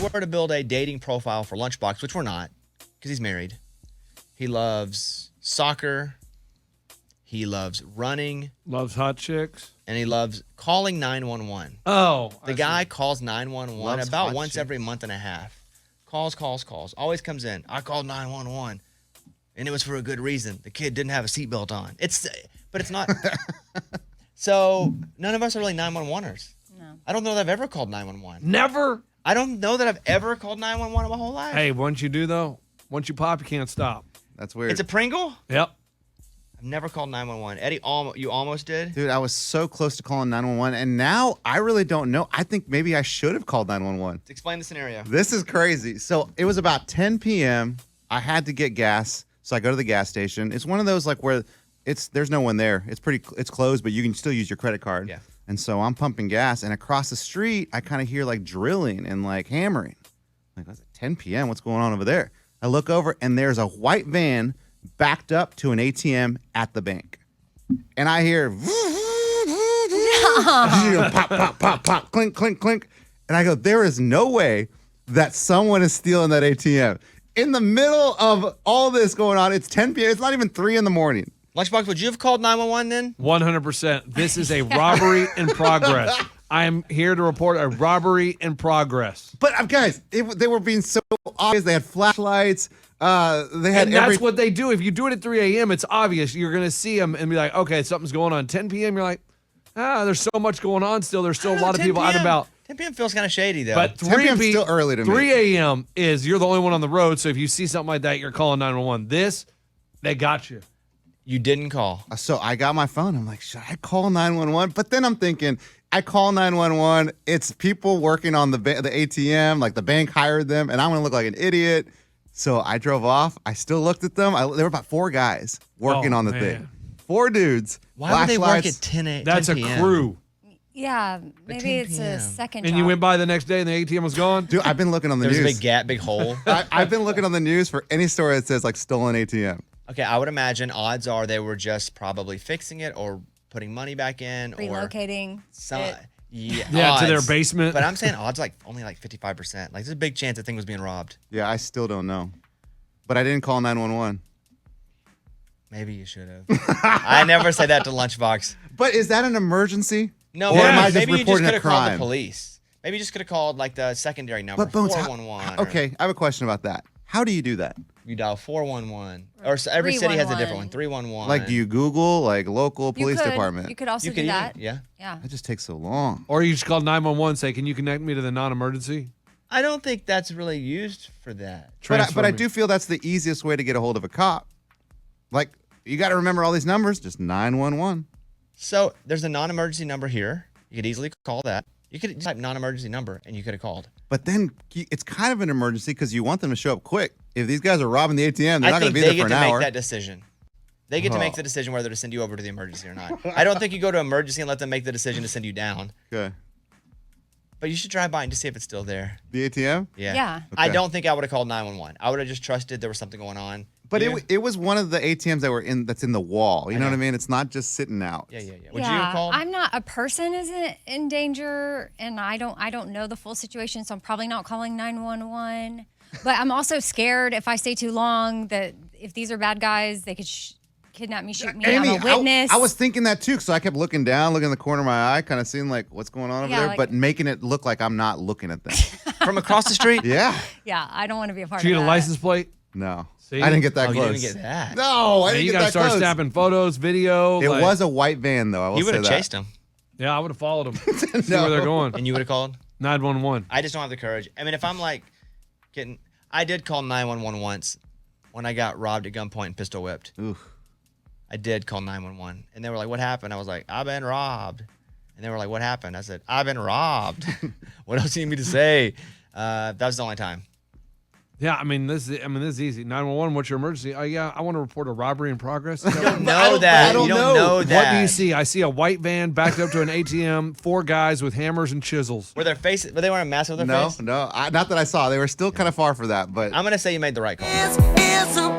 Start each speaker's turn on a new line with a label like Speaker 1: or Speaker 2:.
Speaker 1: were to build a dating profile for Lunchbox, which we're not, because he's married, he loves soccer, he loves running,
Speaker 2: Loves hot chicks.
Speaker 1: and he loves calling 911.
Speaker 2: Oh.
Speaker 1: The guy calls 911
Speaker 3: Loves
Speaker 1: about
Speaker 3: hot
Speaker 1: once
Speaker 3: chicks.
Speaker 1: every month and a half. Calls. Always comes in. I called 911, and it was for a good reason. The kid didn't have a seatbelt on. But it's not. So none of us are really 911ers.
Speaker 4: No.
Speaker 1: I don't know that I've ever called 911.
Speaker 2: Never.
Speaker 1: I don't know that I've ever called 911 in my whole life.
Speaker 2: Hey, once you do, though, once you pop, you can't stop.
Speaker 3: That's weird.
Speaker 1: It's a Pringle?
Speaker 2: Yep.
Speaker 1: I've never called 911. Eddie, you almost did?
Speaker 3: Dude, I was so close to calling 911, and now I really don't know. I think maybe I should have called 911.
Speaker 1: Explain the scenario.
Speaker 3: This is crazy. So it was about 10 p.m. I had to get gas, so I go to the gas station. It's one of those like where there's no one there. It's closed, but you can still use your credit card.
Speaker 1: Yeah.
Speaker 3: And so I'm pumping gas, and across the street, I kind of hear like drilling and like hammering. I'm like, what's it, 10 p.m.? What's going on over there? I look over, and there's a white van backed up to an ATM at the bank. And I hear pop, pop, pop, pop, clink, clink, clink. And I go, there is no way that someone is stealing that ATM. In the middle of all this going on, it's 10 p.m. It's not even 3 in the morning.
Speaker 1: Lunchbox, would you have called 911 then?
Speaker 2: 100%. This is a robbery in progress. I am here to report a robbery in progress.
Speaker 3: But guys, they were being so obvious. They had flashlights. They had
Speaker 2: And that's what they do. If you do it at 3 a.m., it's obvious. You're going to see them and be like, okay, something's going on. 10 p.m., you're like, there's so much going on still. There's still a lot of people out and about.
Speaker 1: 10 p.m. feels kind of shady, though.
Speaker 2: But
Speaker 3: 10 p.m. 's still early to me.
Speaker 2: 3 a.m. is you're the only one on the road. So if you see something like that, you're calling 911. This, they got you.
Speaker 1: You didn't call.
Speaker 3: So I got my phone. I'm like, should I call 911? But then I'm thinking, I call 911. It's people working on the ATM, like the bank hired them, and I'm going to look like an idiot. So I drove off. I still looked at them. There were about 4 guys working on the thing. 4 dudes.
Speaker 1: Why would they work at 10 a.m.?
Speaker 2: That's a crew.
Speaker 4: Yeah, maybe
Speaker 1: 10
Speaker 4: it's a second
Speaker 2: And
Speaker 4: job.
Speaker 2: you went by the next day and the ATM was gone?
Speaker 3: Dude, I've been looking on the
Speaker 1: There's
Speaker 3: news.
Speaker 1: a big gap, big hole.
Speaker 3: I've been looking on the news for any story that says like stolen ATM.
Speaker 1: Okay, I would imagine odds are they were just probably fixing it or putting money back in
Speaker 4: relocating
Speaker 1: or some.
Speaker 4: it.
Speaker 2: Yeah, to their
Speaker 1: odds.
Speaker 2: basement.
Speaker 1: But I'm saying odds only 55%. Like there's a big chance the thing was being robbed.
Speaker 3: Yeah, I still don't know. But I didn't call 911.
Speaker 1: Maybe you should have. I never say that to Lunchbox.
Speaker 3: But is that an emergency?
Speaker 1: No,
Speaker 3: Or am I just
Speaker 1: maybe you just
Speaker 3: reporting
Speaker 1: could
Speaker 3: a
Speaker 1: have called the
Speaker 3: crime?
Speaker 1: police. Maybe you just could have called like the secondary number,
Speaker 3: But Bones,
Speaker 1: 411. or
Speaker 3: okay, I have a question about that. How do you do that?
Speaker 1: You dial 411. Or every city has a different one. 311.
Speaker 3: Like, do you Google like local
Speaker 4: You
Speaker 3: police
Speaker 4: could-
Speaker 3: department?
Speaker 4: You could also
Speaker 1: You
Speaker 4: do
Speaker 1: could even-
Speaker 4: that.
Speaker 1: yeah.
Speaker 4: Yeah.
Speaker 3: That just takes so long.
Speaker 2: Or you just call 911 and say, can you connect me to the non-emergency?
Speaker 1: I don't think that's really used for that.
Speaker 3: But I do feel that's the easiest way to get a hold of a cop. Like, you got to remember all these numbers, just 911.
Speaker 1: So there's a non-emergency number here. You could easily call that. You could just type non-emergency number and you could have called.
Speaker 3: But then it's kind of an emergency because you want them to show up quick. If these guys are robbing the ATM, they're not going to be there for an
Speaker 1: they get to
Speaker 3: hour.
Speaker 1: make that decision. They get to make the decision whether to send you over to the emergency or not. I don't think you go to emergency and let them make the decision to send you down.
Speaker 3: Okay.
Speaker 1: But you should drive by and just see if it's still there.
Speaker 3: The ATM?
Speaker 1: Yeah.
Speaker 4: Yeah.
Speaker 1: I
Speaker 3: Okay.
Speaker 1: don't think I would have called 911. I would have just trusted there was something going on.
Speaker 3: But
Speaker 1: You?
Speaker 3: it was one of the ATMs that's in the wall. You
Speaker 1: I
Speaker 3: know what
Speaker 1: know.
Speaker 3: I mean? It's not just sitting out.
Speaker 1: Yeah. Would you have called?
Speaker 4: I'm not a person isn't in danger, and I don't know the full situation, so I'm probably not calling 911. But I'm also scared if I stay too long that if these are bad guys, they could kidnap me, shoot me.
Speaker 3: Amy,
Speaker 4: I'm a witness.
Speaker 3: I was thinking that too, so I kept looking down, looking in the corner of my eye, kind of seeing like what's going on over
Speaker 4: Yeah,
Speaker 3: there,
Speaker 4: like-
Speaker 3: but making it look like I'm not looking at them.
Speaker 1: From across the street?
Speaker 3: Yeah.
Speaker 4: Yeah, I don't want to be a part
Speaker 2: Did you
Speaker 4: of
Speaker 2: get a
Speaker 4: that.
Speaker 2: license plate?
Speaker 3: No.
Speaker 2: See?
Speaker 3: I didn't get that
Speaker 1: Oh, you
Speaker 3: close.
Speaker 1: didn't even get that.
Speaker 3: No, I
Speaker 2: Yeah,
Speaker 3: didn't
Speaker 2: you
Speaker 3: get
Speaker 2: got to
Speaker 3: that
Speaker 2: start
Speaker 3: close.
Speaker 2: snapping photos, video.
Speaker 3: It
Speaker 2: like-
Speaker 3: was a white van, though. I will
Speaker 1: You would
Speaker 3: say
Speaker 1: have
Speaker 3: that.
Speaker 1: chased them
Speaker 2: Yeah, I would have followed them. See where they're going.
Speaker 1: and you would have called.
Speaker 2: 911.
Speaker 1: I just don't have the courage. I mean, if I'm like I did call 911 once when I got robbed at gunpoint and pistol whipped.
Speaker 3: Oof.
Speaker 1: I did call 911 and they were like, "What happened?" I was like, "I've been robbed." And they were like, "What happened?" I said, "I've been robbed." What else do you need me to say? That was the only time.
Speaker 2: Yeah, I mean, this is easy. 911, what's your emergency? Oh, yeah, I want to report a robbery in progress.
Speaker 1: You don't know that.
Speaker 3: I don't
Speaker 1: You don't know that.
Speaker 2: What do you see? I see a white van backed up to an ATM, 4 guys with hammers and chisels.
Speaker 1: Were their faces? Were they wearing a mask with their
Speaker 3: No,
Speaker 1: face?
Speaker 3: not that I saw. They were still kind of far for that, but
Speaker 1: I'm gonna say you made the right call.
Speaker 5: It's a